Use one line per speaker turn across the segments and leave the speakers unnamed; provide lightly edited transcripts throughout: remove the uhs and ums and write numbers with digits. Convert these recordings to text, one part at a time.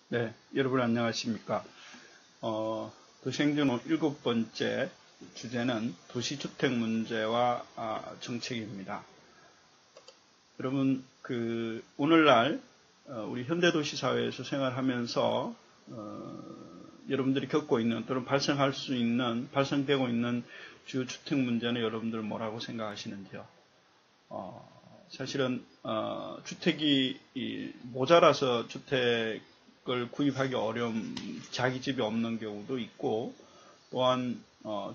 네, 여러분 안녕하십니까. 도시행정 7번째 주제는 도시주택 문제와 정책입니다. 여러분, 오늘날 우리 현대도시사회에서 생활하면서 여러분들이 겪고 있는 또는 발생되고 있는 주요 주택 문제는 여러분들 뭐라고 생각하시는지요? 사실은 주택이 모자라서 주택을 구입하기 어려운 자기 집이 없는 경우도 있고, 또한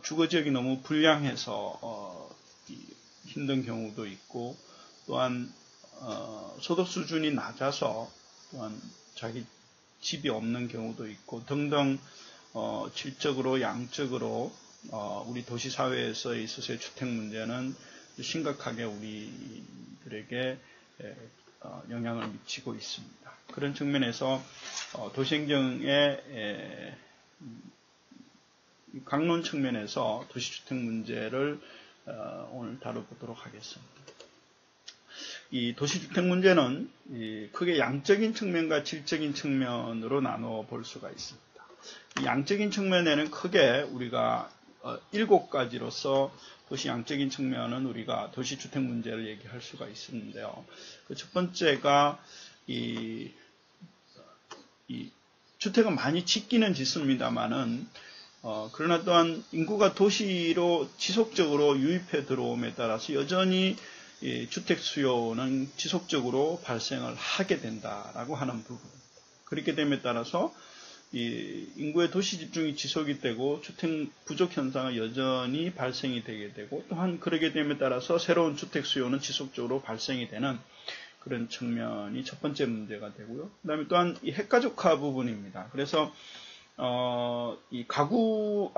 주거지역이 너무 불량해서 힘든 경우도 있고, 또한 소득 수준이 낮아서 또한 자기 집이 없는 경우도 있고 등등, 질적으로 양적으로 우리 도시사회에서 있어서의 주택 문제는 심각하게 우리들에게 영향을 미치고 있습니다. 그런 측면에서 도시행정의 강론 측면에서 도시주택 문제를 오늘 다뤄보도록 하겠습니다. 이 도시주택 문제는 크게 양적인 측면과 질적인 측면으로 나누어 볼 수가 있습니다. 이 양적인 측면에는 크게 우리가 7가지로서 도시 양적인 측면은 우리가 도시주택 문제를 얘기할 수가 있는데요. 그 첫 번째가 이 주택은 많이 짓기는 짓습니다만은 그러나 또한 인구가 도시로 지속적으로 유입해 들어옴에 따라서 여전히 주택 수요는 지속적으로 발생을 하게 된다라고 하는 부분. 그렇게 됨에 따라서 인구의 도시 집중이 지속이 되고 주택 부족 현상은 여전히 발생이 되게 되고, 또한 그러게 됨에 따라서 새로운 주택 수요는 지속적으로 발생이 되는 그런 측면이 첫 번째 문제가 되고요. 그 다음에 또한 이 핵가족화 부분입니다. 그래서 이 가구,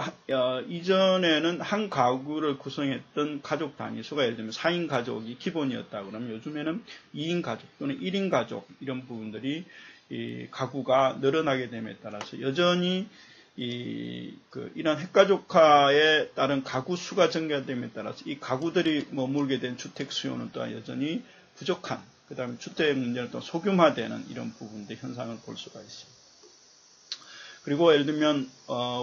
이전에는 한 가구를 구성했던 가족 단위수가 예를 들면 4인 가족이 기본이었다 그러면 요즘에는 2인 가족 또는 1인 가족 이런 부분들이 이 가구가 늘어나게 됨에 따라서 여전히 이런 핵가족화에 따른 가구 수가 증가됨에 따라서 이 가구들이 머물게 된 주택 수요는 또한 여전히 부족한, 그 다음에 주택 문제는 또 소규화되는 이런 부분들 현상을 볼 수가 있습니다. 그리고 예를 들면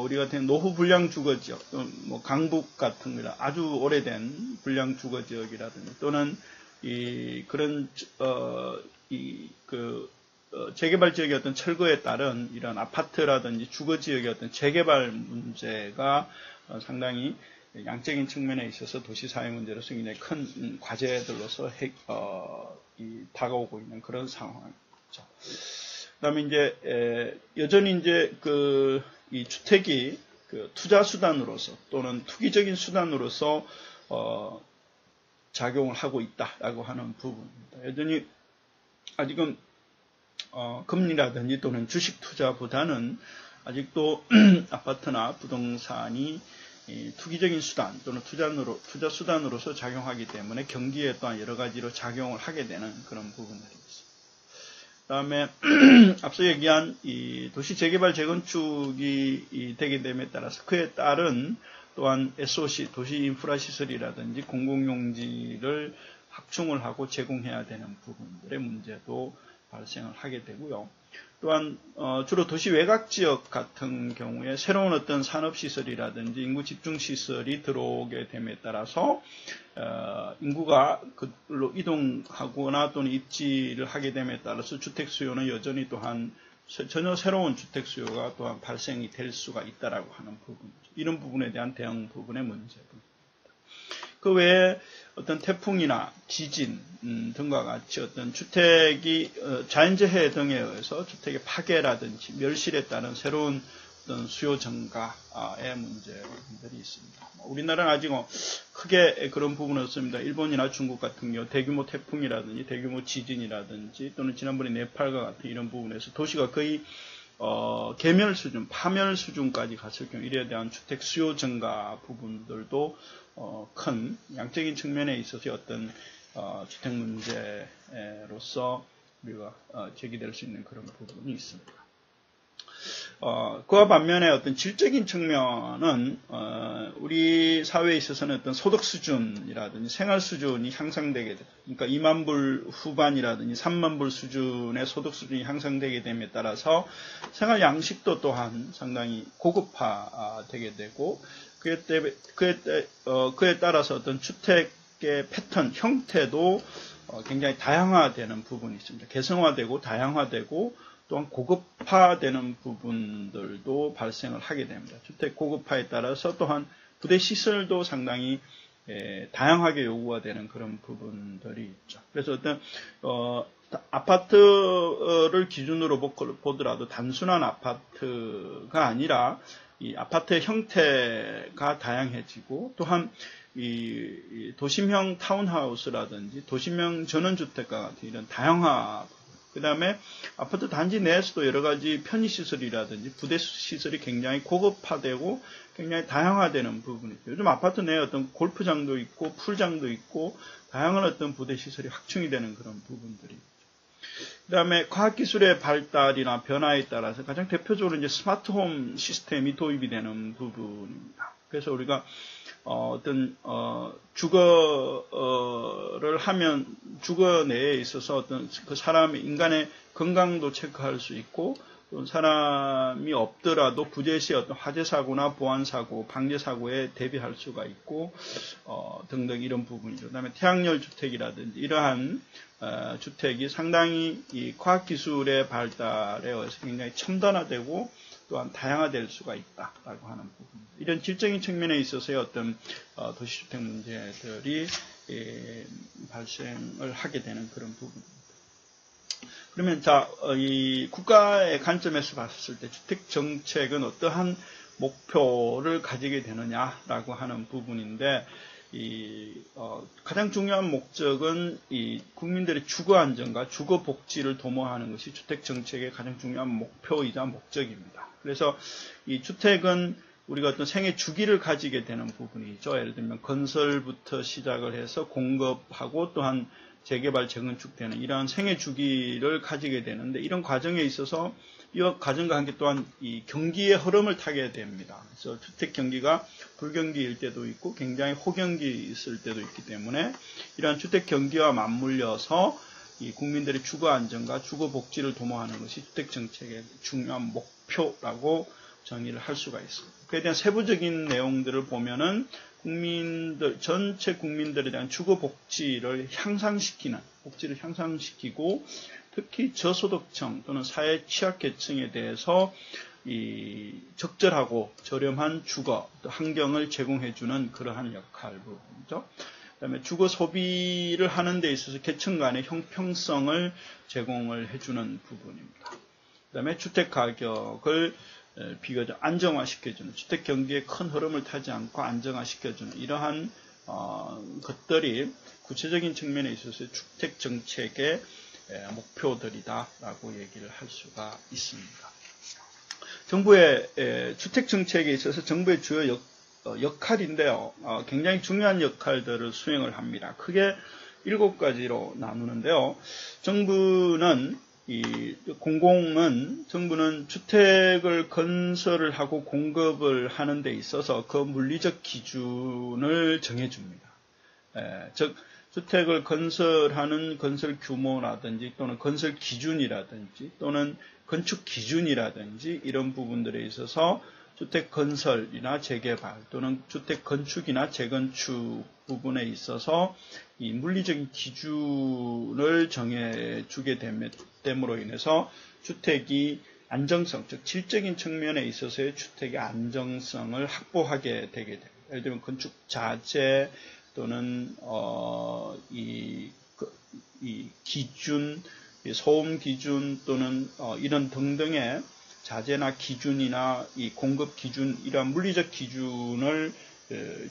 우리 같은 노후 불량 주거 지역, 뭐 강북 같은 거라 아주 오래된 불량 주거 지역이라든지, 또는 그런 재개발 지역의 어떤 철거에 따른 이런 아파트라든지 주거 지역의 어떤 재개발 문제가 상당히 양적인 측면에 있어서 도시 사회 문제로서 굉장히 큰 과제들로서 다가오고 있는 그런 상황이죠. 그다음에 이제 여전히 이제 이 주택이 투자 수단으로서 또는 투기적인 수단으로서 작용을 하고 있다라고 하는 부분입니다. 여전히 아직은 금리라든지 또는 주식 투자보다는 아직도 아파트나 부동산이 투기적인 수단 또는 투자 수단으로서 작용하기 때문에 경기에 또한 여러 가지로 작용을 하게 되는 그런 부분들이 있습니다. 그 다음에 앞서 얘기한 이 도시 재개발 재건축이 되게 됨에 따라서 그에 따른 또한 SOC 도시 인프라 시설이라든지 공공용지를 확충을 하고 제공해야 되는 부분들의 문제도 발생을 하게 되고요. 또한 주로 도시 외곽 지역 같은 경우에 새로운 어떤 산업시설이라든지 인구 집중시설이 들어오게 됨에 따라서 인구가 그걸로 이동하거나 또는 입지를 하게 됨에 따라서 주택 수요는 여전히 또한 전혀 새로운 주택 수요가 또한 발생이 될 수가 있다라고 하는 부분이죠. 이런 부분에 대한 대응 부분의 문제입니다. 그 외에 어떤 태풍이나 지진 등과 같이 어떤 주택이 자연재해 등에 의해서 주택의 파괴라든지 멸실에 따른 새로운 어떤 수요 증가의 문제들이 있습니다. 우리나라는 아직 크게 그런 부분은 없습니다. 일본이나 중국 같은 경우 대규모 태풍이라든지 대규모 지진이라든지 또는 지난번에 네팔과 같은 이런 부분에서 도시가 거의 괴멸 수준, 파멸 수준까지 갔을 경우 이에 대한 주택 수요 증가 부분들도 큰 양적인 측면에 있어서 어떤 주택 문제로서 우리가 제기될 수 있는 그런 부분이 있습니다. 그와 반면에 어떤 질적인 측면은, 우리 사회에 있어서는 어떤 소득 수준이라든지 생활 수준이 향상되게 됩니다. 그러니까 2만 불 후반이라든지 3만 불 수준의 소득 수준이 향상되게 됨에 따라서 생활 양식도 또한 상당히 고급화되게 되고, 그에 따라서 어떤 주택의 패턴, 형태도 굉장히 다양화되는 부분이 있습니다. 개성화되고 다양화되고 또한 고급화되는 부분들도 발생을 하게 됩니다. 주택 고급화에 따라서 또한 부대 시설도 상당히 다양하게 요구가 되는 그런 부분들이 있죠. 그래서 어떤 아파트를 기준으로 보더라도 단순한 아파트가 아니라 이 아파트의 형태가 다양해지고, 또한 이 도심형 타운하우스라든지 도심형 전원주택과 같은 이런 다양화, 그 다음에 아파트 단지 내에서도 여러 가지 편의시설이라든지 부대시설이 굉장히 고급화되고 굉장히 다양화되는 부분이 있죠. 요즘 아파트 내에 어떤 골프장도 있고 풀장도 있고 다양한 어떤 부대시설이 확충이 되는 그런 부분들이 있죠. 그 다음에 과학기술의 발달이나 변화에 따라서 가장 대표적으로 이제 스마트홈 시스템이 도입이 되는 부분입니다. 그래서 우리가 어떤 주거를 하면 주거 내에 있어서 어떤 그 사람의 인간의 건강도 체크할 수 있고, 또 사람이 없더라도 부재시의 어떤 화재 사고나 보안 사고, 방재 사고에 대비할 수가 있고 등등 이런 부분이죠. 그다음에 태양열 주택이라든지 이러한 주택이 상당히 이 과학 기술의 발달에 의해서 굉장히 첨단화되고 또한 다양화될 수가 있다라고 하는 부분. 이런 질적인 측면에 있어서의 어떤 도시주택 문제들이 발생을 하게 되는 그런 부분입니다. 그러면 이 국가의 관점에서 봤을 때 주택 정책은 어떠한 목표를 가지게 되느냐라고 하는 부분인데, 가장 중요한 목적은 이 국민들의 주거 안정과 주거 복지를 도모하는 것이 주택 정책의 가장 중요한 목표이자 목적입니다. 그래서 이 주택은 우리가 어떤 생애 주기를 가지게 되는 부분이죠. 예를 들면 건설부터 시작을 해서 공급하고 또한 재개발, 재건축되는 이러한 생애 주기를 가지게 되는데, 이런 과정에 있어서 이 과정과 함께 또한 이 경기의 흐름을 타게 됩니다. 그래서 주택 경기가 불경기일 때도 있고 굉장히 호경기 있을 때도 있기 때문에 이러한 주택 경기와 맞물려서 이 국민들의 주거 안정과 주거 복지를 도모하는 것이 주택 정책의 중요한 목표라고 정의를 할 수가 있습니다. 그에 대한 세부적인 내용들을 보면은 전체 국민들에 대한 주거 복지를 향상시키고 특히 저소득층 또는 사회 취약계층에 대해서 이 적절하고 저렴한 주거 환경을 제공해주는 그러한 역할 부분이죠. 그다음에 주거 소비를 하는 데 있어서 계층 간의 형평성을 제공을 해주는 부분입니다. 그다음에 주택 가격을 비교적 안정화시켜주는, 주택 경기의 큰 흐름을 타지 않고 안정화시켜주는 이러한 것들이 구체적인 측면에 있어서 주택 정책의 목표들이다라고 얘기를 할 수가 있습니다. 정부의 주택 정책에 있어서 정부의 주요 역할인데요, 굉장히 중요한 역할들을 수행을 합니다. 크게 7가지로 나누는데요. 정부는 주택을 건설을 하고 공급을 하는 데 있어서 그 물리적 기준을 정해줍니다. 즉 주택을 건설하는 건설 규모라든지 또는 건설 기준이라든지 또는 건축 기준이라든지 이런 부분들에 있어서 주택 건설이나 재개발 또는 주택 건축이나 재건축 부분에 있어서 이 물리적인 기준을 정해주게 됨으로 인해서 주택이 안정성, 즉 질적인 측면에 있어서의 주택의 안정성을 확보하게 되게 됩니다. 예를 들면 건축 자재 또는 이 기준, 소음 기준 또는 이런 등등의 자재나 기준이나 이 공급 기준, 이러한 물리적 기준을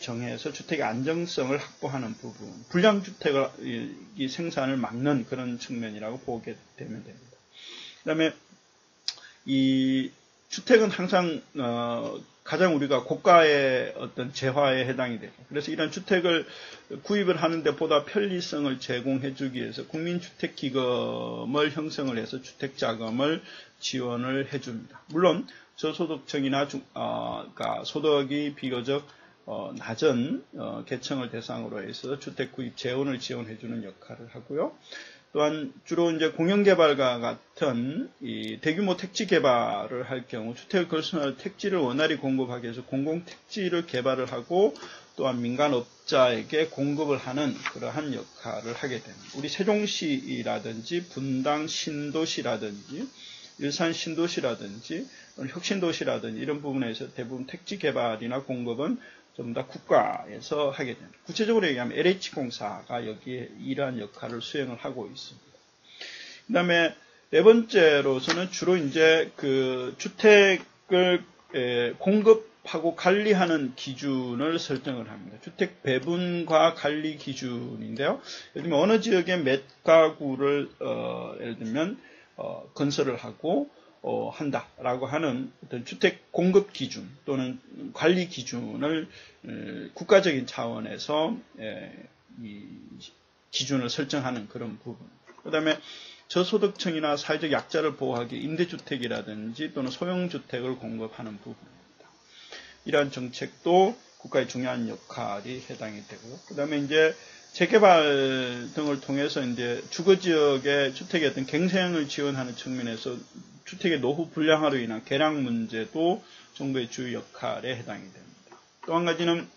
정해서 주택의 안정성을 확보하는 부분, 불량주택을 이 생산을 막는 그런 측면이라고 보게 되면 됩니다. 그 다음에 이 주택은 항상 가장 우리가 고가의 어떤 재화에 해당이 되죠. 그래서 이런 주택을 구입을 하는데 보다 편리성을 제공해주기 위해서 국민주택기금을 형성을 해서 주택자금을 지원을 해줍니다. 물론 저소득층이나 그러니까 소득이 비교적 낮은 계층을 대상으로 해서 주택 구입 재원을 지원해주는 역할을 하고요. 또한 주로 이제 공영개발과 같은 이 대규모 택지 개발을 할 경우 주택을 건설할 택지를 원활히 공급하기 위해서 공공택지를 개발을 하고 또한 민간업자에게 공급을 하는 그러한 역할을 하게 됩니다. 우리 세종시라든지 분당 신도시라든지 일산 신도시라든지 혁신도시라든지 이런 부분에서 대부분 택지 개발이나 공급은 좀 다 국가에서 하게 됩니다. 구체적으로 얘기하면 LH공사가 여기에 이러한 역할을 수행을 하고 있습니다. 그 다음에 네 번째로서는 주로 이제 그 주택을 공급하고 관리하는 기준을 설정을 합니다. 주택 배분과 관리 기준인데요. 예를 들면 어느 지역에 몇 가구를 예를 들면 건설을 하고 한다라고 하는 어떤 주택 공급 기준 또는 관리 기준을 국가적인 차원에서 이 기준을 설정하는 그런 부분. 그 다음에 저소득층이나 사회적 약자를 보호하기 위해 임대주택이라든지 또는 소형주택을 공급하는 부분입니다. 이러한 정책도 국가의 중요한 역할이 해당이 되고요. 그 다음에 이제 재개발 등을 통해서 이제 주거지역의 주택의 어떤 갱생을 지원하는 측면에서 주택의 노후 불량화로 인한 개량 문제도 정부의 주요 역할에 해당이 됩니다. 또 한 가지는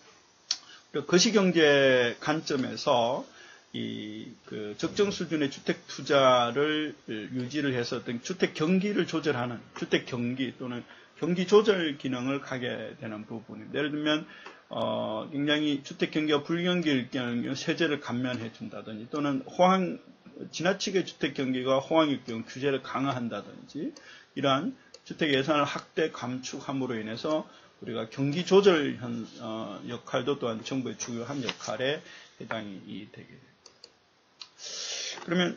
거시경제 관점에서 그 적정 수준의 주택 투자를 유지를 해서 어떤 주택 경기를 조절하는 주택 경기 또는 경기 조절 기능을 가게 되는 부분입니다. 예를 들면 굉장히 주택 경기가 불경기일 경우 세제를 감면해 준다든지 또는 지나치게 주택 경기가 호황일 경우 규제를 강화한다든지 이러한 주택 예산을 확대 감축함으로 인해서 우리가 경기 조절 역할도 또한 정부의 중요한 역할에 해당이 되게 됩니다. 그러면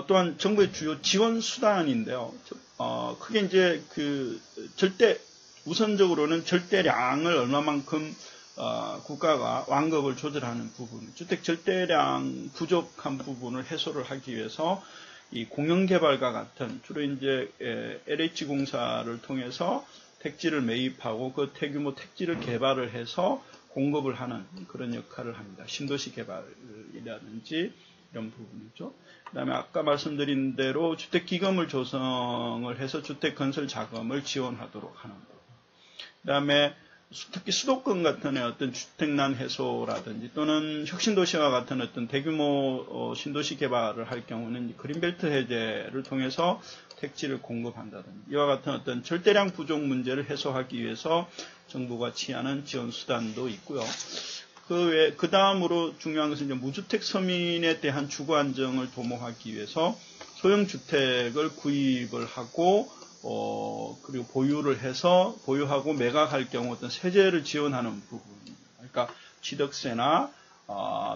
또한 정부의 주요 지원 수단인데요. 크게 이제 그 우선적으로는 절대량을 얼마만큼 국가가 완급을 조절하는 부분, 주택 절대량 부족한 부분을 해소를 하기 위해서 이 공영개발과 같은 주로 이제 LH공사를 통해서 택지를 매입하고 그 대규모 택지를 개발을 해서 공급을 하는 그런 역할을 합니다. 신도시 개발이라든지 이런 부분이죠. 그 다음에 아까 말씀드린 대로 주택기금을 조성을 해서 주택 건설 자금을 지원하도록 하는 부분. 그 다음에 특히 수도권 같은 어떤 주택난 해소라든지 또는 혁신도시와 같은 어떤 대규모 신도시 개발을 할 경우는 그린벨트 해제를 통해서 택지를 공급한다든지 이와 같은 어떤 절대량 부족 문제를 해소하기 위해서 정부가 취하는 지원 수단도 있고요. 그 다음으로 중요한 것은 이제 무주택 서민에 대한 주거 안정을 도모하기 위해서 소형주택을 구입을 하고 그리고 보유하고 매각할 경우 어떤 세제를 지원하는 부분입니다. 그러니까 취득세나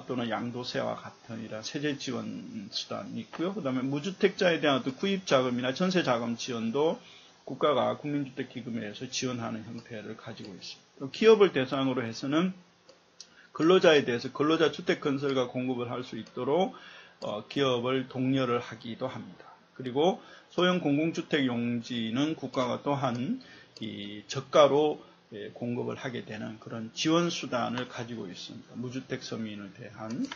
또는 양도세와 같은 이런 세제 지원 수단이 있고요. 그 다음에 무주택자에 대한 어떤 구입 자금이나 전세 자금 지원도 국가가 국민주택기금에 의해서 지원하는 형태를 가지고 있습니다. 기업을 대상으로 해서는 근로자에 대해서 근로자 주택 건설과 공급을 할 수 있도록 기업을 독려를 하기도 합니다. 그리고 소형 공공주택 용지는 국가가 또한 이 저가로 공급을 하게 되는 그런 지원 수단을 가지고 있습니다. 무주택 서민에 대한.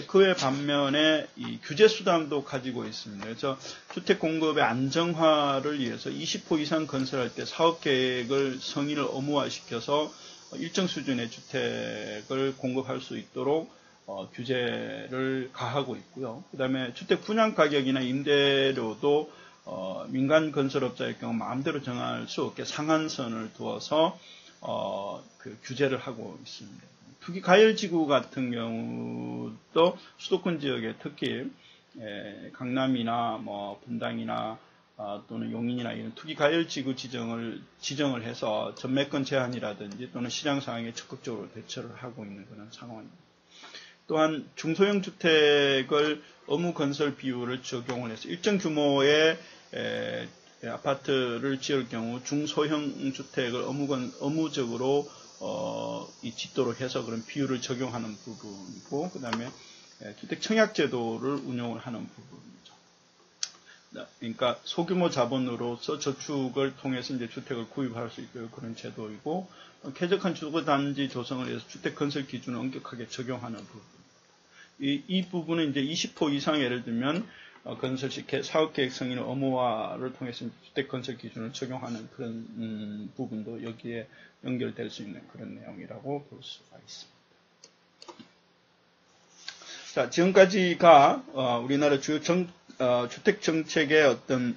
그에 반면에 이 규제 수단도 가지고 있습니다. 그래서 주택 공급의 안정화를 위해서 20호 이상 건설할 때 사업 계획을 성인을 의무화시켜서 일정 수준의 주택을 공급할 수 있도록 규제를 가하고 있고요. 그 다음에 주택 분양 가격이나 임대료도 민간 건설업자의 경우 마음대로 정할 수 없게 상한선을 두어서 그 규제를 하고 있습니다. 투기 가열지구 같은 경우도 수도권 지역에 특히 강남이나 분당이나 또는 용인이나 이런 투기 가열지구 지정을 해서 전매권 제한이라든지 또는 시장 상황에 적극적으로 대처를 하고 있는 그런 상황입니다. 또한 중소형 주택을 의무 건설 비율을 적용을 해서 일정 규모의 아파트를 지을 경우 중소형 주택을 의무적으로 짓도록 해서 그런 비율을 적용하는 부분이고, 그 다음에 주택 청약 제도를 운용을 하는 부분이죠. 그러니까 소규모 자본으로서 저축을 통해서 이제 주택을 구입할 수 있도록 그런 제도이고, 쾌적한 주거단지 조성을 위해서 주택 건설 기준을 엄격하게 적용하는 부분. 이 부분은 이제 20호 이상 예를 들면 건설 시 사업계획 승인 의무화를 통해서 주택 건설 기준을 적용하는 그런 부분도 여기에 연결될 수 있는 그런 내용이라고 볼 수가 있습니다. 자, 지금까지가 우리나라 주요 주택 정책의 어떤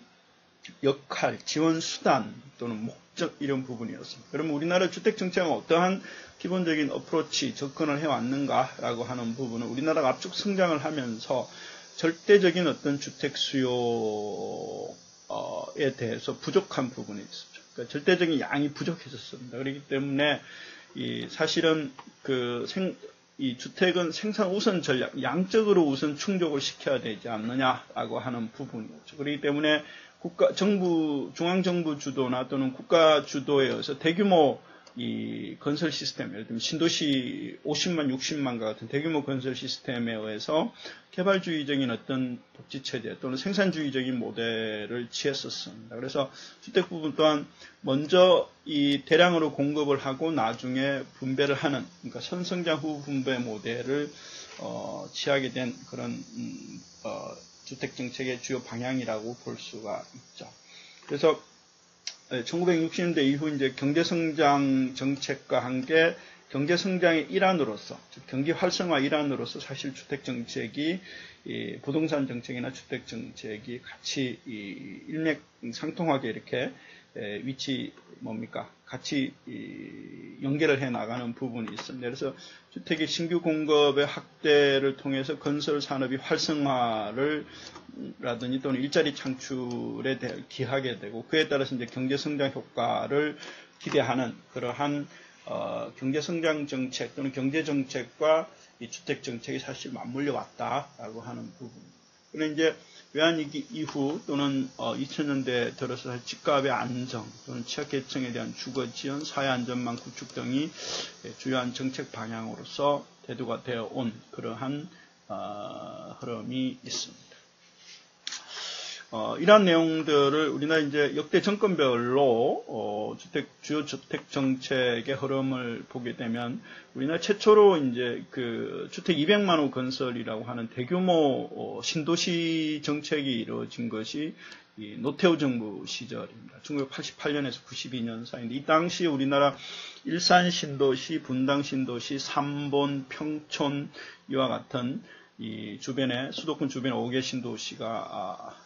역할, 지원 수단 또는 목적 이런 부분이었습니다. 그러면 우리나라 주택 정책은 어떠한 기본적인 어프로치, 접근을 해왔는가라고 하는 부분은 우리나라가 압축 성장을 하면서 절대적인 어떤 주택 수요에 대해서 부족한 부분이 있었죠. 그러니까 절대적인 양이 부족해졌습니다. 그렇기 때문에 사실은 이 주택은 생산 우선 전략, 양적으로 우선 충족을 시켜야 되지 않느냐라고 하는 부분이었죠. 그렇기 때문에 중앙정부 주도나 또는 국가 주도에 의해서 대규모 이 건설 시스템, 예를 들면 신도시 50만, 60만과 같은 대규모 건설 시스템에 의해서 개발주의적인 어떤 복지체제 또는 생산주의적인 모델을 취했었습니다. 그래서 주택 부분 또한 먼저 이 대량으로 공급을 하고 나중에 분배를 하는, 그러니까 선성장 후 분배 모델을 취하게 된 그런 주택정책의 주요 방향이라고 볼 수가 있죠. 그래서 1960년대 이후 이제 경제성장 정책과 함께 경제성장의 일환으로서, 즉 경기 활성화 일환으로서 사실 주택정책이 부동산 정책이나 주택정책이 같이 일맥상통하게 이렇게 같이 연결을 해 나가는 부분이 있습니다. 그래서 주택의 신규 공급의 확대를 통해서 건설 산업이 활성화를 라든지 또는 일자리 창출에 기하게 되고, 그에 따라서 이제 경제 성장 효과를 기대하는 그러한 경제 성장 정책 또는 경제 정책과 이 주택 정책이 사실 맞물려 왔다라고 하는 부분. 그런데 이제 외환위기 이후 또는 2000년대 들어서 집값의 안정 또는 취약계층에 대한 주거 지원, 사회 안전망 구축 등이 주요한 정책 방향으로서 대두가 되어 온 그러한 흐름이 있습니다. 이러한 내용들을 우리나라 이제 역대 정권별로 주요 주택 정책의 흐름을 보게 되면 우리나라 최초로 이제 그 주택 200만 호 건설이라고 하는 대규모 신도시 정책이 이루어진 것이 이 노태우 정부 시절입니다. 1988년에서 92년 사이인데, 이 당시 우리나라 일산 신도시, 분당 신도시, 삼본, 평촌 이와 같은 이 주변에 수도권 주변에 5개 신도시가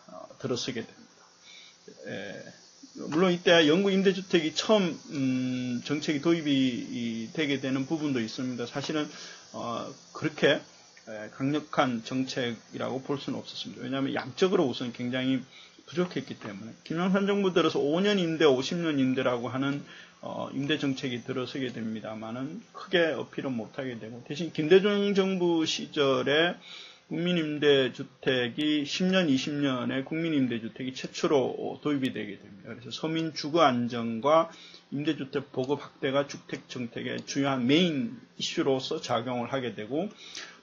들어서게 됩니다. 물론 이때 영구 임대주택이 처음 정책이 도입이 되게 되는 부분도 있습니다. 사실은 그렇게 강력한 정책이라고 볼 수는 없었습니다. 왜냐하면 양적으로 우선 굉장히 부족했기 때문에 김영삼 정부 들어서 5년 임대, 50년 임대라고 하는 임대 정책이 들어서게 됩니다만은 크게 어필은 못하게 되고, 대신 김대중 정부 시절에 국민임대주택이 10년, 20년에 국민임대주택이 최초로 도입이 되게 됩니다. 그래서 서민 주거 안정과 임대주택 보급 확대가 주택 정책의 주요한 메인 이슈로서 작용을 하게 되고,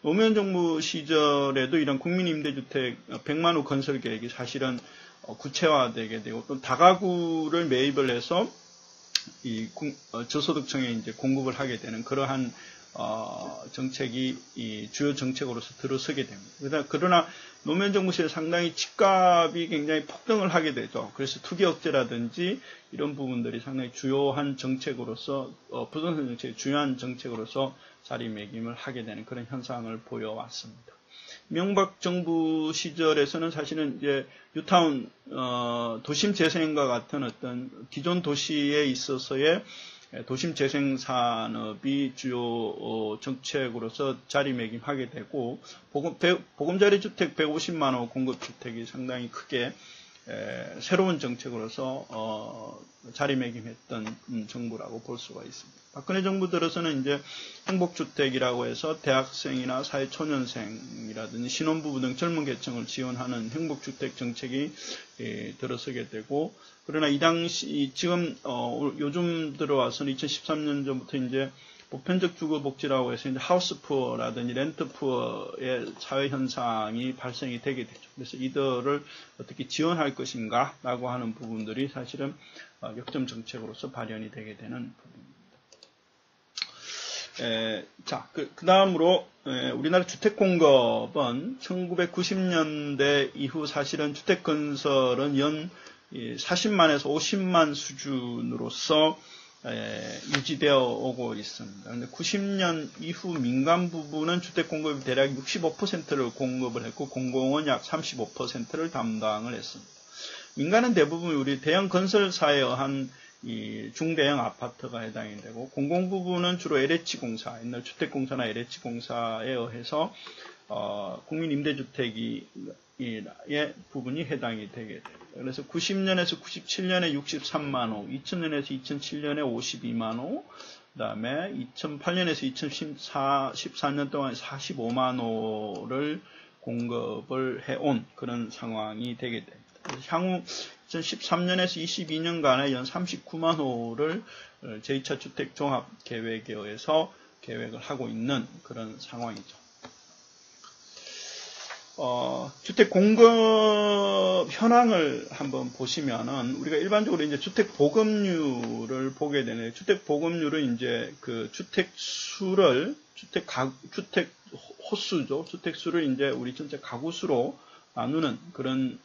노무현 정부 시절에도 이런 국민임대주택 100만 호 건설 계획이 사실은 구체화되게 되고, 또 다가구를 매입을 해서 이 저소득층에 이제 공급을 하게 되는 그러한 정책이 이 주요 정책으로서 들어서게 됩니다. 그러나 노무현 정부 시절에 상당히 집값이 굉장히 폭등을 하게 되죠. 그래서 투기 억제라든지 이런 부분들이 상당히 주요한 정책으로서 부동산 정책의 주요한 정책으로서 자리매김을 하게 되는 그런 현상을 보여왔습니다. 이명박 정부 시절에서는 사실은 이제 뉴타운 도심 재생과 같은 어떤 기존 도시에 있어서의 도심 재생 산업이 주요 정책으로서 자리매김하게 되고, 보금자리 주택 150만 호 공급 주택이 상당히 크게 새로운 정책으로서 자리매김했던 정부라고 볼 수가 있습니다. 박근혜 정부 들어서는 이제 행복주택이라고 해서 대학생이나 사회초년생이라든지 신혼부부 등 젊은 계층을 지원하는 행복주택 정책이 들어서게 되고, 그러나 이 당시 지금 요즘 들어와서는 2013년 전부터 이제 보편적 주거복지라고 해서 이제 하우스푸어라든지 렌트푸어의 사회 현상이 발생이 되게 되죠. 그래서 이들을 어떻게 지원할 것인가라고 하는 부분들이 사실은 역점 정책으로서 발현이 되게 되는 부분입니다. 자, 그 다음으로 우리나라 주택 공급은 1990년대 이후 사실은 주택 건설은 연 40만에서 50만 수준으로서 유지되어 오고 있습니다. 그런데 90년 이후 민간 부분은 주택 공급이 대략 65%를 공급을 했고, 공공은 약 35%를 담당을 했습니다. 민간은 대부분 우리 대형 건설사에 의한 이 중대형 아파트가 해당이 되고, 공공 부분은 주로 LH공사, 옛날 주택공사나 LH공사에 의해서 국민임대주택의 부분이 해당이 되게 돼요. 그래서 90년에서 97년에 63만 호, 2000년에서 2007년에 52만 호, 그 다음에 2008년에서 2014년 동안 45만 호를 공급을 해온 그런 상황이 되게 됩니다. 그래서 향후 2013년에서 22년간에 연 39만 호를 제2차 주택 종합 계획에 의해서 계획을 하고 있는 그런 상황이죠. 주택 공급 현황을 한번 보시면은, 우리가 일반적으로 이제 주택 보급률을 보게 되네요. 주택 보급률은 이제 그 주택 수를, 주택 호수죠. 주택 수를 이제 우리 전체 가구 수로 나누는 그런,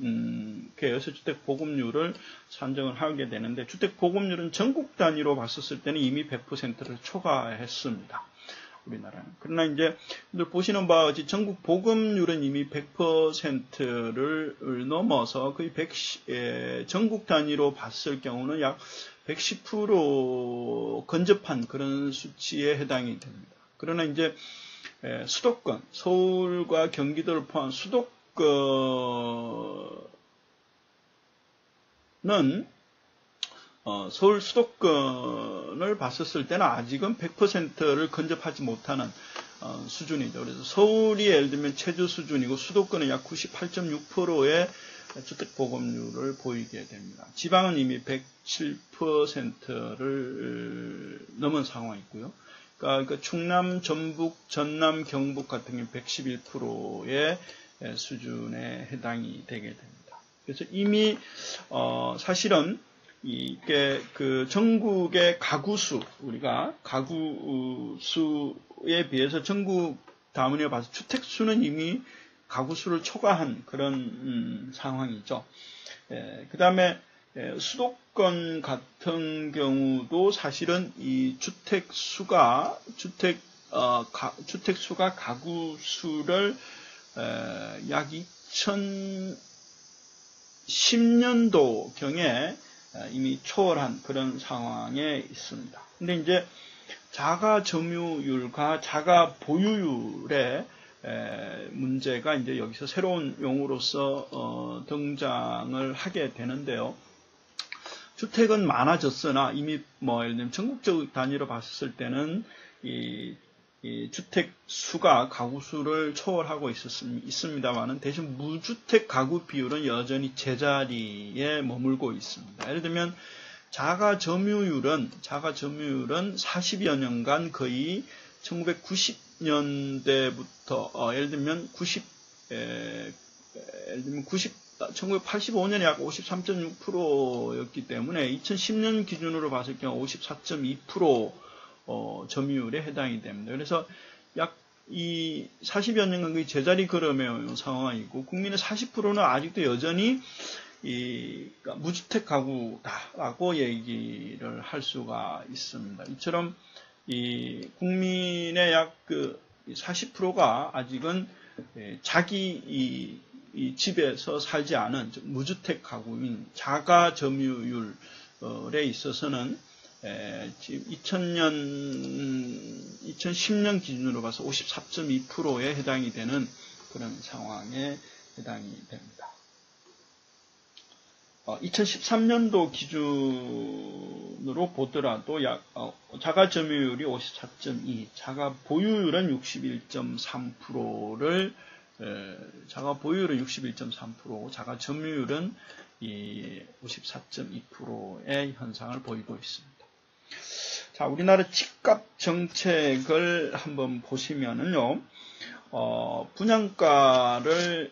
계여서 주택 보급률을 산정을 하게 되는데, 주택 보급률은 전국 단위로 봤었을 때는 이미 100%를 초과했습니다. 우리나라는. 그러나 이제 보시는 바와 같이 전국 보급률은 이미 100%를 넘어서 거의 전국 단위로 봤을 경우는 약 110% 근접한 그런 수치에 해당이 됩니다. 그러나 이제 수도권, 서울과 경기도를 포함한 수도권은 서울 수도권을 봤었을 때는 아직은 100%를 근접하지 못하는 수준이죠. 그래서 서울이 예를 들면 최저 수준이고, 수도권은 약 98.6%의 주택 보급률을 보이게 됩니다. 지방은 이미 107%를 넘은 상황이고요. 그러니까 충남, 전북, 전남, 경북 같은 경우 111%의 수준에 해당이 되게 됩니다. 그래서 이미 사실은 이게 그 전국의 가구수, 우리가 가구수에 비해서 전국 단위로 봐서 주택수는 이미 가구수를 초과한 그런 상황이죠. 그 다음에 수도권 같은 경우도 사실은 이 주택수가 가구수를 약 2010년도경에 이미 초월한 그런 상황에 있습니다. 근데 이제 자가 점유율과 자가 보유율의 문제가 이제 여기서 새로운 용어로서 등장을 하게 되는데요. 주택은 많아졌으나 이미 예를 들면 전국적 단위로 봤을 때는 이 주택 수가 가구 수를 초월하고 있습니다만은, 대신 무주택 가구 비율은 여전히 제자리에 머물고 있습니다. 예를 들면 자가 점유율은 40여 년간 거의 1990년대부터 예를 들면 1985년에 약 53.6%였기 때문에 2010년 기준으로 봤을 경우 54.2% 점유율에 해당이 됩니다. 그래서 약 이 40여 년간 거의 제자리 걸음의 상황이고, 국민의 40%는 아직도 여전히 무주택 가구다라고 얘기를 할 수가 있습니다. 이처럼 국민의 약 40%가 아직은 자기 집에서 살지 않은 무주택 가구인 자가 점유율에 있어서는 지금 2010년 기준으로 봐서 54.2%에 해당이 되는 그런 상황에 해당이 됩니다. 2013년도 기준으로 보더라도 자가 점유율이 54.2, 자가 보유율은 61.3%를 자가 보유율은 61.3%고 자가 점유율은 54.2%의 현상을 보이고 있습니다. 자, 우리나라 집값 정책을 한번 보시면은요. 분양가를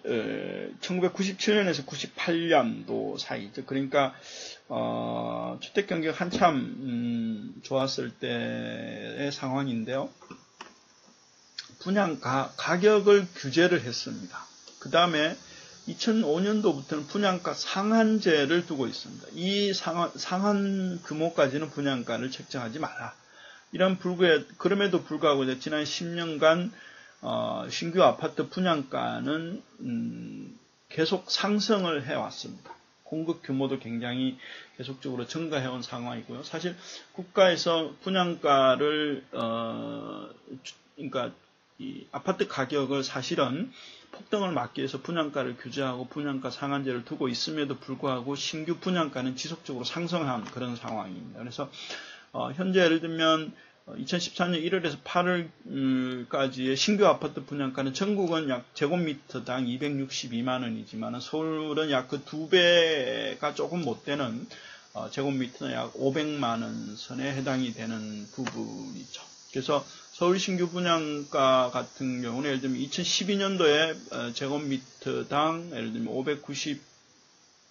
1997년에서 98년도 사이죠. 그러니까 주택 경기가 한참 좋았을 때의 상황인데요. 분양가 가격을 규제를 했습니다. 그 다음에 2005년도부터는 분양가 상한제를 두고 있습니다. 이 상한 규모까지는 분양가를 책정하지 마라. 그럼에도 불구하고 지난 10년간 신규 아파트 분양가는 계속 상승을 해왔습니다. 공급 규모도 굉장히 계속적으로 증가해온 상황이고요. 사실 국가에서 분양가를 그러니까 이 아파트 가격을 사실은 폭등을 막기 위해서 분양가를 규제하고 분양가 상한제를 두고 있음에도 불구하고 신규 분양가는 지속적으로 상승한 그런 상황입니다. 그래서 현재 예를 들면 2014년 1월에서 8월까지의 신규 아파트 분양가는 전국은 약 제곱미터당 262만 원이지만 서울은 약 그 2배가 조금 못 되는 제곱미터는 약 500만 원 선에 해당이 되는 부분이죠. 그래서 서울 신규 분양가 같은 경우는 예를 들면 2012년도에 제곱미터당 예를 들면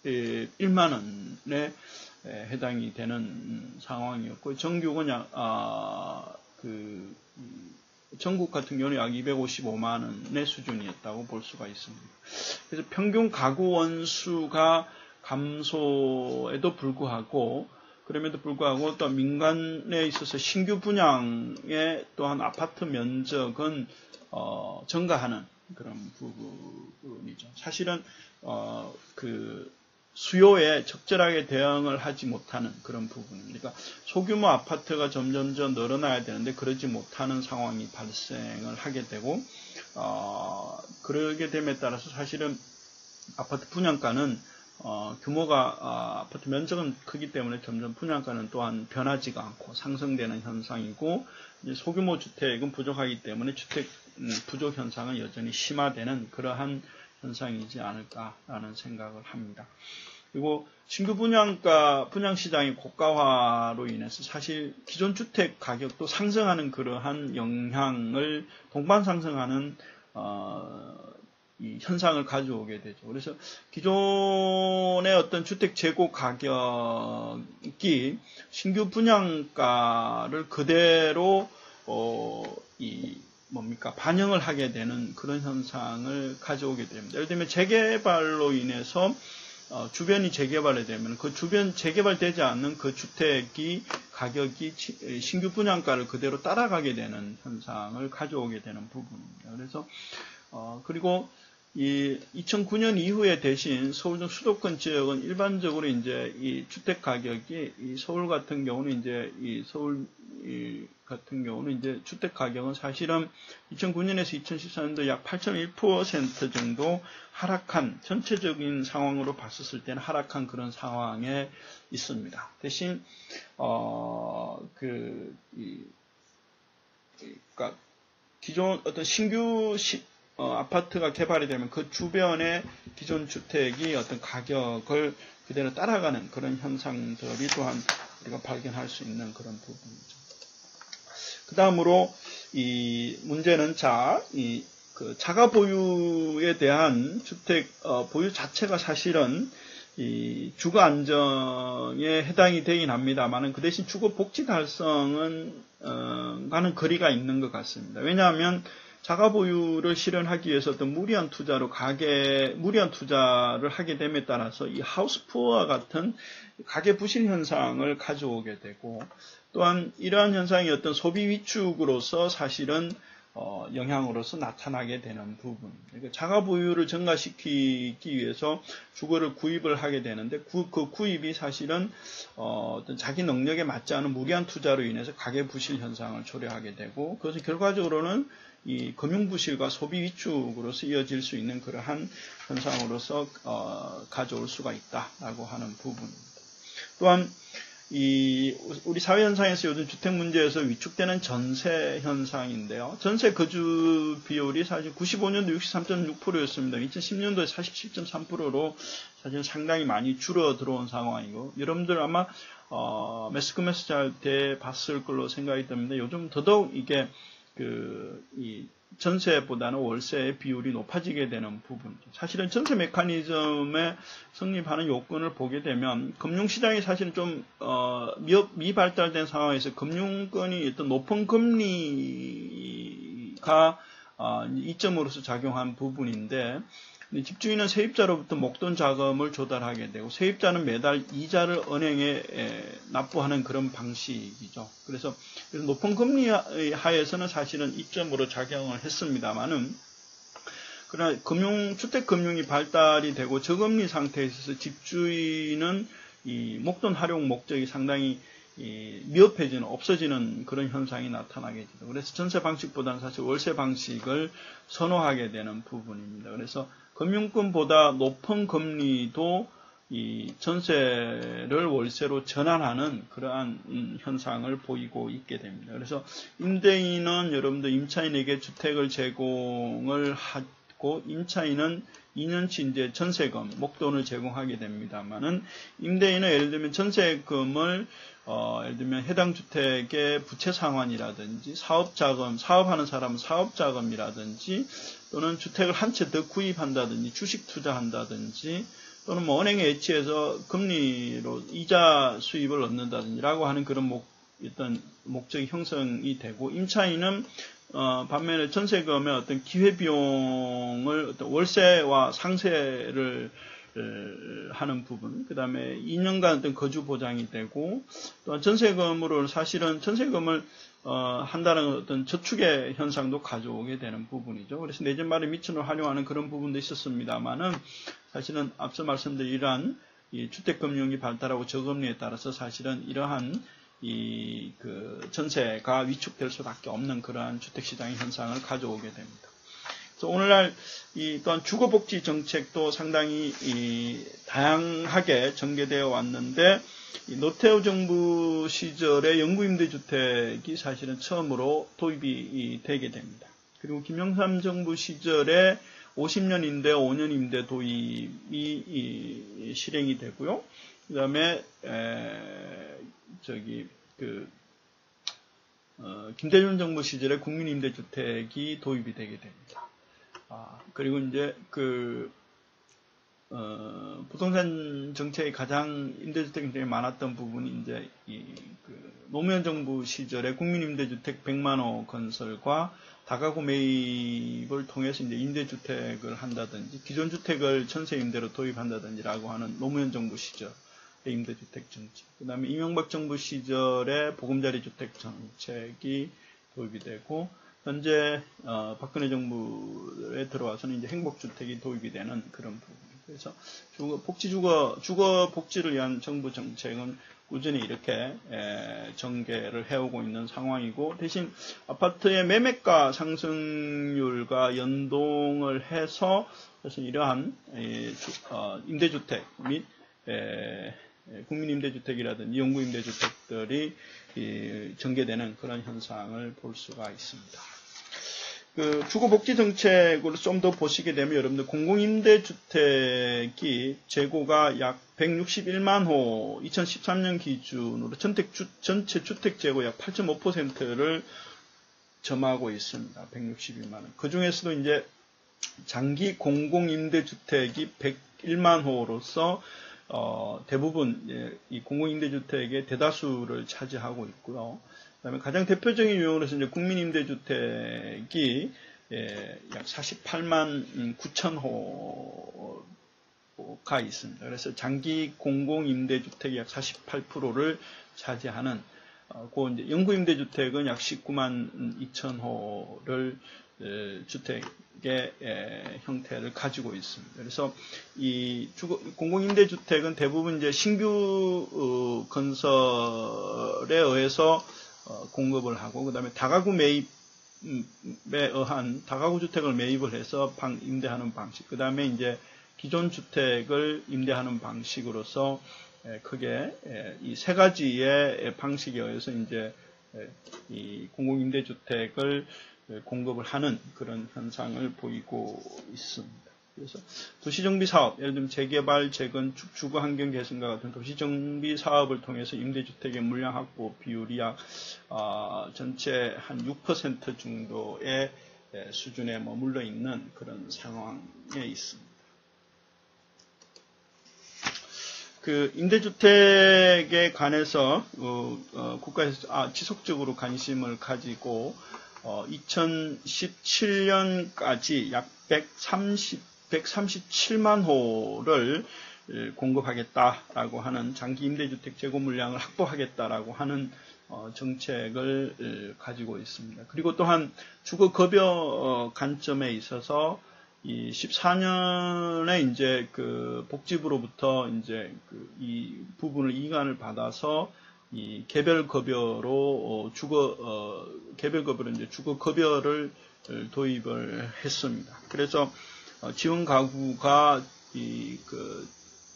591만 원에 해당이 되는 상황이었고 전국은 전국 같은 경우는 약 255만 원의 수준이었다고 볼 수가 있습니다. 그래서 평균 가구 원수가 감소에도 불구하고 그럼에도 불구하고 또 민간에 있어서 신규 분양의 또한 아파트 면적은 증가하는 그런 부분이죠. 사실은 수요에 적절하게 대응을 하지 못하는 그런 부분입니다. 그러니까 소규모 아파트가 점점점 늘어나야 되는데 그러지 못하는 상황이 발생을 하게 되고 그러게 됨에 따라서 사실은 아파트 분양가는 규모가 아파트 면적은 크기 때문에 점점 분양가는 또한 변하지가 않고 상승되는 현상이고 이제 소규모 주택은 부족하기 때문에 주택 부족 현상은 여전히 심화되는 그러한 현상이지 않을까라는 생각을 합니다. 그리고 신규 분양 시장의 고가화로 인해서 사실 기존 주택 가격도 상승하는 그러한 영향을 동반 상승하는 이 현상을 가져오게 되죠. 그래서 기존의 어떤 주택 재고 가격이 신규 분양가를 그대로 반영을 하게 되는 그런 현상을 가져오게 됩니다. 예를 들면 재개발로 인해서 주변이 재개발이 되면 그 주변 재개발되지 않는 그 주택이 가격이 신규 분양가를 그대로 따라가게 되는 현상을 가져오게 되는 부분입니다. 그래서 그리고 이 2009년 이후에 대신 서울 등 수도권 지역은 일반적으로 이제 이 주택 가격이 이 서울 같은 경우는 이제 주택 가격은 사실은 2009년에서 2014년도 약 8.1% 정도 하락한 전체적인 상황으로 봤었을 때는 하락한 그런 상황에 있습니다. 대신 그러니까 기존 어떤 신규 아파트가 개발이 되면 그 주변의 기존 주택이 어떤 가격을 그대로 따라가는 그런 현상들이 또한 우리가 발견할 수 있는 그런 부분이죠. 그 다음으로 이 문제는 자가 보유에 대한 주택 보유 자체가 사실은 이 주거 안정에 해당이 되긴 합니다만은 그 대신 주거 복지 달성은 가는 거리가 있는 것 같습니다. 왜냐하면 자가 보유를 실현하기 위해서 어떤 무리한 투자를 하게 됨에 따라서 이 하우스 푸어와 같은 가계 부실 현상을 가져오게 되고 또한 이러한 현상이 어떤 소비 위축으로서 사실은 영향으로서 나타나게 되는 부분. 그러니까 자가 보유를 증가시키기 위해서 주거를 구입을 하게 되는데 그 구입이 사실은 어떤 자기 능력에 맞지 않은 무리한 투자로 인해서 가계 부실 현상을 초래하게 되고 그것은 결과적으로는 이 금융 부실과 소비 위축으로서 이어질 수 있는 그러한 현상으로서 가져올 수가 있다라고 하는 부분입니다. 또한 우리 사회 현상에서 요즘 주택 문제에서 위축되는 전세 현상인데요. 전세 거주 비율이 사실 95년도 63.6%였습니다. 2010년도에 47.3%로 사실 상당히 많이 줄어 들어온 상황이고, 여러분들 아마 매스컴에서 잘 때 봤을 걸로 생각이 듭니다. 요즘 더더욱 이게 이 전세보다는 월세의 비율이 높아지게 되는 부분. 사실은 전세 메커니즘에 성립하는 요건을 보게 되면 금융시장이 사실은 좀 미발달된 상황에서 금융권이 어떤 높은 금리가 이점으로서 작용한 부분인데 집주인은 세입자로부터 목돈 자금을 조달하게 되고 세입자는 매달 이자를 은행에 납부하는 그런 방식이죠. 그래서 높은 금리 하에서는 사실은 이점으로 작용을 했습니다만은 그러나 주택금융이 발달이 되고 저금리 상태에 있어서 집주인은 이 목돈 활용 목적이 상당히 미흡해지는, 없어지는 그런 현상이 나타나게 되죠. 그래서 전세 방식보다는 사실 월세 방식을 선호하게 되는 부분입니다. 그래서 금융권보다 높은 금리도 이 전세를 월세로 전환하는 그러한 현상을 보이고 있게 됩니다. 그래서 임대인은 여러분들 임차인에게 주택을 제공을 하고 임차인은 2년치 이제 전세금, 목돈을 제공하게 됩니다만은 임대인은 예를 들면 전세금을 예를 들면 해당 주택의 부채 상환이라든지 사업자금, 사업하는 사람은 사업자금이라든지 또는 주택을 한 채 더 구입한다든지 주식 투자한다든지 또는 뭐 은행에 예치해서 금리로 이자 수입을 얻는다든지라고 하는 그런 어떤 목적이 형성이 되고 임차인은 반면에 전세금의 어떤 기회비용을 어떤 월세와 상세를 하는 부분, 그 다음에 2년간 어떤 거주 보장이 되고, 또한 전세금으로 사실은 전세금을 한다는 어떤 저축의 현상도 가져오게 되는 부분이죠. 그래서 내집마련 미천을 활용하는 그런 부분도 있었습니다만은 사실은 앞서 말씀드린 이러한 이 주택금융이 발달하고 저금리에 따라서 사실은 이러한 전세가 위축될 수밖에 없는 그러한 주택시장의 현상을 가져오게 됩니다. 그래서 오늘날 또한 주거복지 정책도 상당히 다양하게 전개되어 왔는데 노태우 정부 시절에 영구임대주택이 사실은 처음으로 도입이 되게 됩니다. 그리고 김영삼 정부 시절에 50년 임대, 5년 임대 도입이 실행이 되고요. 그 다음에 김대중 정부 시절에 국민임대주택이 도입이 되게 됩니다. 그리고 이제 부동산 정책의 가장 임대주택이 굉장히 많았던 부분이 이제 노무현 정부 시절에 국민임대주택 100만 호 건설과 다가구 매입을 통해서 이제 임대주택을 한다든지 기존 주택을 전세 임대로 도입한다든지라고 하는 노무현 정부 시절의 임대주택 정책. 그 다음에 이명박 정부 시절에 보금자리 주택 정책이 도입이 되고 현재 박근혜 정부에 들어와서는 이제 행복주택이 도입이 되는 그런 부분. 그래서 주거 복지를 위한 정부 정책은 꾸준히 이렇게 전개를 해오고 있는 상황이고 대신 아파트의 매매가 상승률과 연동을 해서 그래서 이러한 임대주택 및 국민임대주택이라든지 영구임대주택들이 전개되는 그런 현상을 볼 수가 있습니다. 주거복지 정책으로 좀 더 보시게 되면 여러분들 공공임대주택이 재고가 약 161만 호 2013년 기준으로 전체 주택 재고 약 8.5%를 점하고 있습니다. 161만 원. 그 중에서도 이제 장기 공공임대주택이 101만 호로서 대부분 이 공공임대주택의 대다수를 차지하고 있고요. 그다음에 가장 대표적인 유형으로서 이제 국민임대주택이 약 48만 9천 호가 있습니다. 그래서 장기 공공임대주택이 약 48%를 차지하는 이제 영구임대주택은 약 19만 2천 호를 주택의 형태를 가지고 있습니다. 그래서 이 공공임대주택은 대부분 이제 신규 건설에 의해서 공급을 하고, 그 다음에 다가구 매입에 의한 다가구 주택을 매입을 해서 임대하는 방식, 그 다음에 이제 기존 주택을 임대하는 방식으로서 크게 이 세 가지의 방식에 의해서 이제 이 공공임대주택을 공급을 하는 그런 현상을 보이고 있습니다. 그래서 도시정비 사업, 예를 들면 재개발, 재건축, 주거환경 개선과 같은 도시정비 사업을 통해서 임대주택의 물량 확보 비율이 약 전체 한 6% 정도의 수준에 머물러 있는 그런 상황에 있습니다. 그 임대주택에 관해서 국가에서 지속적으로 관심을 가지고 2017년까지 약 137만 호를 공급하겠다라고 하는 장기 임대주택 재고 물량을 확보하겠다라고 하는 정책을 가지고 있습니다. 그리고 또한 주거급여 관점에 있어서 이 14년에 이제 그 복지부로부터 이제 이 부분을 이관을 받아서 이 개별급여로 개별급여로 이제 주거급여를 도입을 했습니다. 그래서 지원 가구가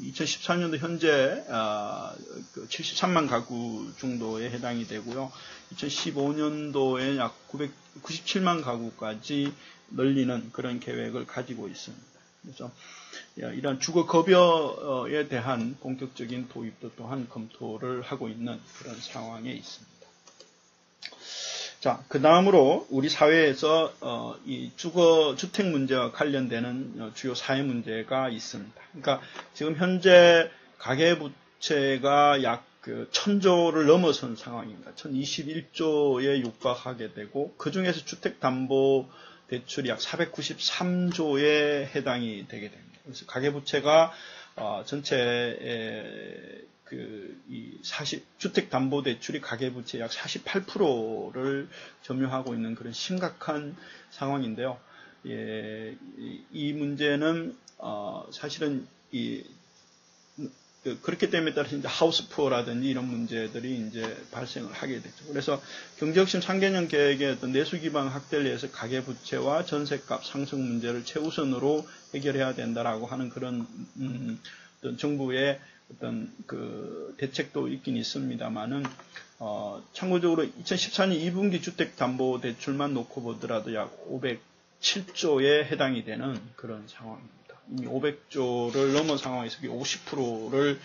2014년도 현재 73만 가구 정도에 해당이 되고요. 2015년도에 약 997만 가구까지 늘리는 그런 계획을 가지고 있습니다. 그래서 이런 주거급여에 대한 본격적인 도입도 또한 검토를 하고 있는 그런 상황에 있습니다. 자, 그 다음으로 우리 사회에서 이 주택 문제와 관련되는 주요 사회 문제가 있습니다. 그러니까 지금 현재 가계부채가 약 1000조를 넘어선 상황입니다. 1021조에 육박하게 되고, 그 중에서 주택담보대출이 약 493조에 해당이 되게 됩니다. 그래서 가계부채가 전체의 주택담보대출이 가계부채 약 48%를 점유하고 있는 그런 심각한 상황인데요. 이 문제는 사실은 그렇기 때문에 따라서 이제 하우스푸어라든지 이런 문제들이 이제 발생을 하게 되죠. 그래서 경제혁신 3개년 계획의 어떤 내수 기반 확대를 위해서 가계부채와 전셋값 상승 문제를 최우선으로 해결해야 된다라고 하는 그런 어떤 정부의 어떤 대책도 있긴 있습니다만은 참고적으로 2014년 2분기 주택담보대출만 놓고 보더라도 약 507조에 해당이 되는 그런 상황입니다. 이미 500조를 넘은 상황에서 50%를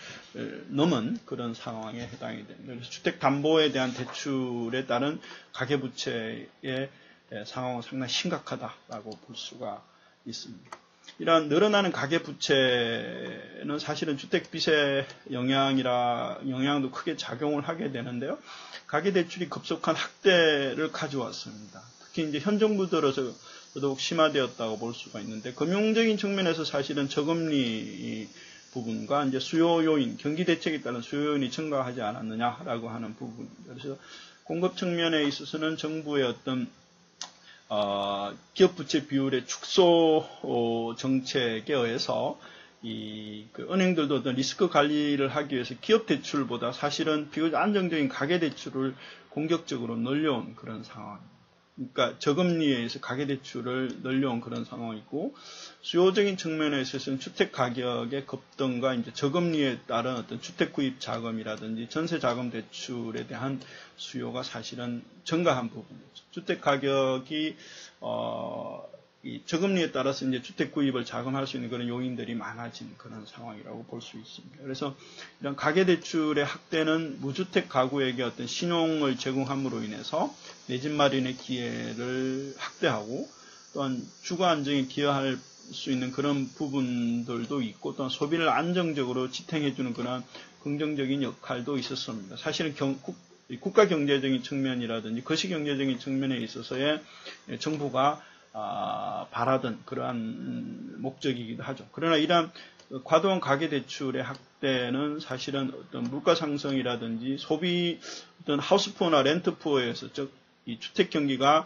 넘은 그런 상황에 해당이 됩니다. 그래서 주택담보에 대한 대출에 따른 가계부채의 상황은 상당히 심각하다라고 볼 수가 있습니다. 이러한 늘어나는 가계부채는 사실은 주택빚의 영향도 크게 작용을 하게 되는데요. 가계대출이 급속한 확대를 가져왔습니다. 특히 이제 현 정부 들어서 더더욱 심화되었다고 볼 수가 있는데, 금융적인 측면에서 사실은 저금리 부분과 이제 수요 요인, 경기 대책에 따른 수요 요인이 증가하지 않았느냐라고 하는 부분입니다. 그래서 공급 측면에 있어서는 정부의 어떤 기업 부채 비율의 축소 정책에 의해서 은행들도 어떤 리스크 관리를 하기 위해서 기업 대출보다 사실은 비교적 안정적인 가계 대출을 공격적으로 늘려온 그런 상황입니다. 그러니까 저금리에 의해서 가계 대출을 늘려온 그런 상황이고, 수요적인 측면에 있어서는 주택 가격의 급등과 이제 저금리에 따른 어떤 주택 구입 자금이라든지 전세 자금 대출에 대한 수요가 사실은 증가한 부분이죠. 주택 가격이 이 저금리에 따라서 이제 주택 구입을 자금할 수 있는 그런 요인들이 많아진 그런 상황이라고 볼 수 있습니다. 그래서 이런 가계대출의 확대는 무주택 가구에게 어떤 신용을 제공함으로 인해서 내 집 마련의 기회를 확대하고, 또한 주거 안정에 기여할 수 있는 그런 부분들도 있고, 또한 소비를 안정적으로 지탱해주는 그런 긍정적인 역할도 있었습니다. 사실은 국가 경제적인 측면이라든지 거시 경제적인 측면에 있어서의 정부가 바라던 그러한 목적이기도 하죠. 그러나 이러한 과도한 가계대출의 때는 사실은 어떤 물가 상승이라든지 소비, 어떤 하우스푸어나 렌트푸어에서 즉 이 주택 경기가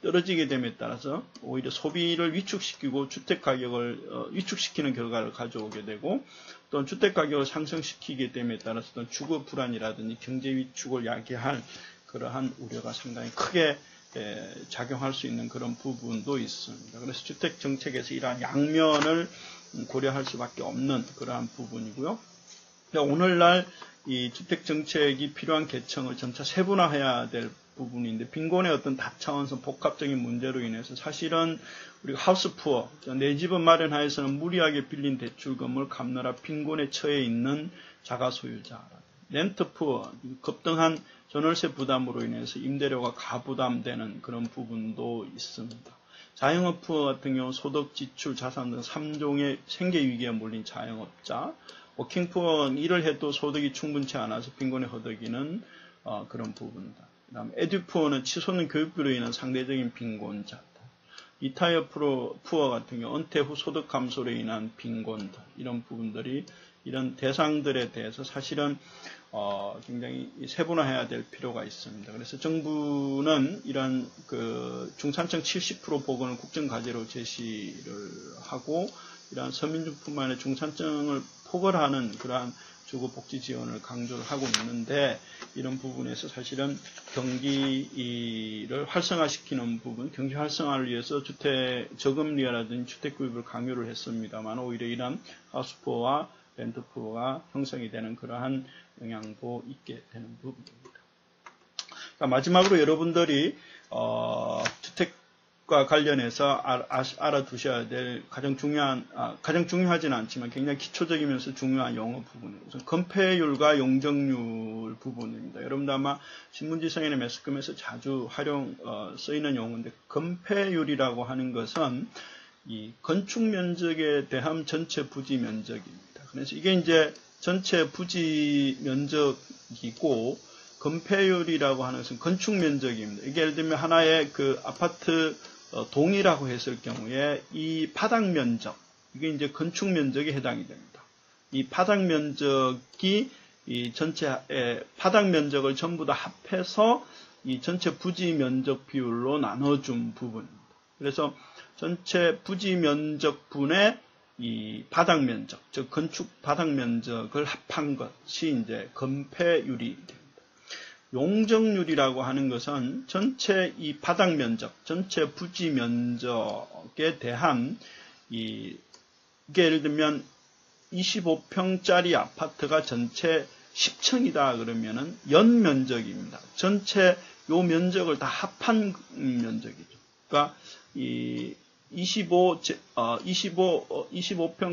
떨어지게 됨에 따라서 오히려 소비를 위축시키고 주택 가격을 위축시키는 결과를 가져오게 되고, 또는 주택 가격을 상승시키게 됨에 따라서 어떤 주거 불안이라든지 경제 위축을 야기할 그러한 우려가 상당히 크게 작용할 수 있는 그런 부분도 있습니다. 그래서 주택 정책에서 이러한 양면을 고려할 수밖에 없는 그러한 부분이고요. 오늘날 이 주택 정책이 필요한 계층을 점차 세분화해야 될 부분인데, 빈곤의 어떤 다차원성 복합적인 문제로 인해서 사실은 우리가 하우스푸어, 내 집을 마련하여서는 무리하게 빌린 대출금을 갚느라 빈곤에 처해 있는 자가소유자, 렌트푸어, 급등한 전월세 부담으로 인해서 임대료가 가부담되는 그런 부분도 있습니다. 자영업푸어 같은 경우 소득, 지출, 자산 등 3종의 생계 위기에 몰린 자영업자, 워킹푸어는 일을 해도 소득이 충분치 않아서 빈곤에 허덕이는 그런 부분이다. 그 다음 에듀푸어는 치솟는 교육비로 인한 상대적인 빈곤자다. 리타이어 푸어 같은 경우 은퇴 후 소득 감소로 인한 빈곤다. 이런 부분들이, 이런 대상들에 대해서 사실은 굉장히 세분화해야 될 필요가 있습니다. 그래서 정부는 이런 그 중산층 70% 보건을 국정과제로 제시를 하고, 이러한 서민층뿐만 아니라 중산층을 포괄하는 그러한 주거복지 지원을 강조를 하고 있는데, 이런 부분에서 사실은 경기를 활성화시키는 부분, 경기 활성화를 위해서 저금리라든지 주택구입을 강요를 했습니다만, 오히려 이런 하우스푸어와 렌트푸어가 형성이 되는 그러한 영향도 있게 되는 부분입니다. 마지막으로 여러분들이 주택과 관련해서 알아두셔야 될 가장 중요하지는 않지만 굉장히 기초적이면서 중요한 용어 부분입니다. 건폐율과 용적률 부분입니다. 여러분도 아마 신문지성이나 매스컴에서 자주 쓰이는 용어인데, 건폐율이라고 하는 것은 이 건축 면적에 대한 전체 부지 면적입니다. 그래서 이게 이제 전체 부지 면적이고, 건폐율이라고 하는 것은 건축 면적입니다. 이게 예를 들면 하나의 그 아파트 동이라고 했을 경우에 이 바닥 면적, 이게 이제 건축 면적에 해당이 됩니다. 이 바닥 면적이 이 전체 바닥 면적을 전부 다 합해서 이 전체 부지 면적 비율로 나눠준 부분입니다. 그래서 전체 부지 면적분의 이 바닥 면적, 즉 건축 바닥 면적을 합한 것이 이제 건폐율이 됩니다. 용적률이라고 하는 것은 전체 이 바닥 면적, 전체 부지 면적에 대한 이게 예를 들면 25평짜리 아파트가 전체 10층이다 그러면은 연 면적입니다. 전체 요 면적을 다 합한 면적이죠. 그러니까 이 25평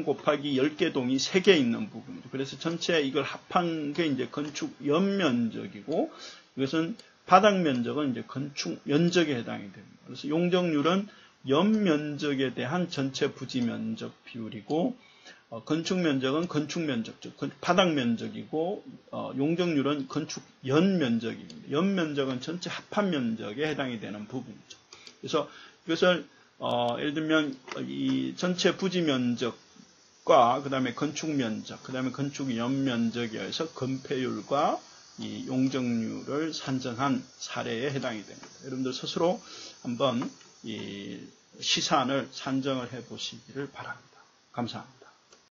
곱하기 10개 동이 3개 있는 부분이죠. 그래서 전체 이걸 합한 게 이제 건축 연면적이고, 이것은 바닥 면적은 이제 건축 면적에 해당이 됩니다. 그래서 용적률은 연면적에 대한 전체 부지 면적 비율이고, 건축 면적은 건축 면적, 즉 바닥 면적이고, 용적률은 건축 연면적입니다. 연면적은 전체 합한 면적에 해당이 되는 부분이죠. 그래서 이것을 예를 들면 이 전체 부지 면적과 그 다음에 건축 면적, 그 다음에 건축 연면적에 의해서 건폐율과 이 용적률을 산정한 사례에 해당이 됩니다. 여러분들 스스로 한번 이 시산을 산정을 해 보시기를 바랍니다. 감사합니다.